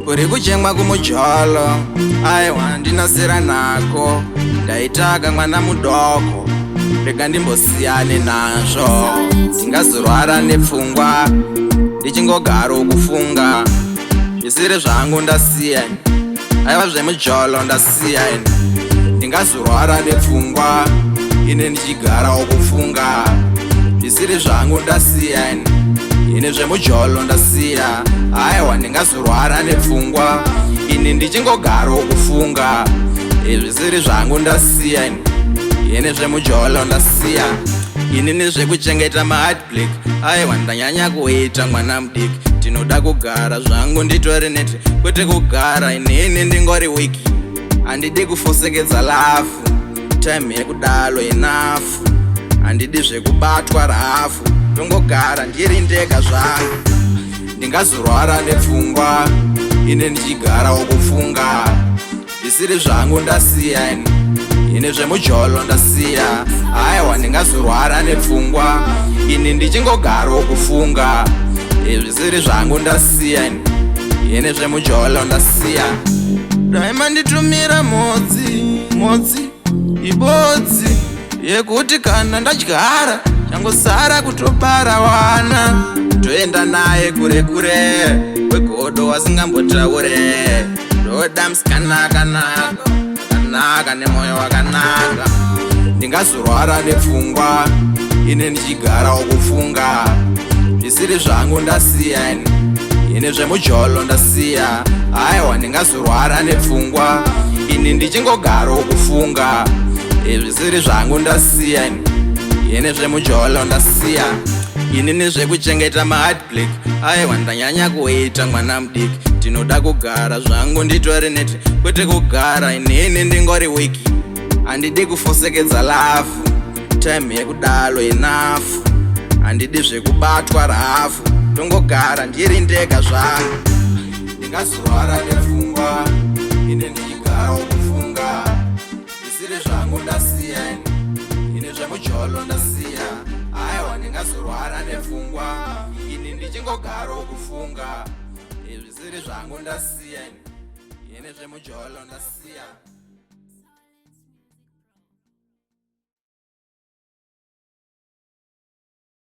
kuri kuchemwa kumujolo aiwa ndinasira nako ndaitaka mwana mudoko rega ndimbosiyane nazvo ndingazorwara nepfungwa ndichingogara kufunga zvisiri zvangu ndasiyani aiwa zvemujolo ndasiyani ndingazorwara nepfungwa ine ndichigara kufunga zvisiri zvangu ndasiyani ine zvemujolo ndasiya aiwa ndingazorwara nepfungwa ini ndichingogara kufunga zvisiri zvangu ndasiyani ine zvemujolo ndasiya ini nezvekuchengeta maheartbreak aiwa ndanyanya kuita mwana mudiki ndinoda kugara zvangu nditori neti kwete kugara inini ndingori wiki handidi kufosekedza lafu time yekudalo inafu handidi zvekubatwa rafu tongogara ndiri ndega zvangu ndingazorwara nepfungwa ine ndichigara kufunga zvisiri zvangu ndasiyani ine zvemujolo ndasiya aiwa ndingazorwara nepfungwa ini ndichingogara kufunga zvisiri zvangu ndasiyani ine zvemujolo ndasiya daima nditumira modzi ibodzi yekuti kana ndadyara changosara kutobara wana toenda naye kure kure wegodo wasingambotaure ndoda musikanaka nemoyo wakanaka ndingazorwara nepfungwa ine ndichigara kufunga zvisiri zvangu ndasiyani ine zvemujolo ndasiya aiwa ndingazorwara nepfungwa ini ndichingogara kufunga zvisiri zvangu ndasiyani ine zvemujolo ndasiya ini nezvekuchengeta maheartbreak aiwa ndanyanya kuita mwana mudiki ndinoda kugara zvangu nditori neti kwete kugara inini ndingori wiki handidi kufosekedza lafu time yekudalo inafu handidi zvekubatwa rafu tongogara ndiri ndega zvangu ndingazorwara nepfungwa ine ndichigara kufunga zvisiri zvangu ndasiyani ine zvemujolo ndasiya aiwa ndingazorwara nepfungwa ini ndichingogara kufunga zvisiri zvangu ndasiyani ine zvemujolo ndasiya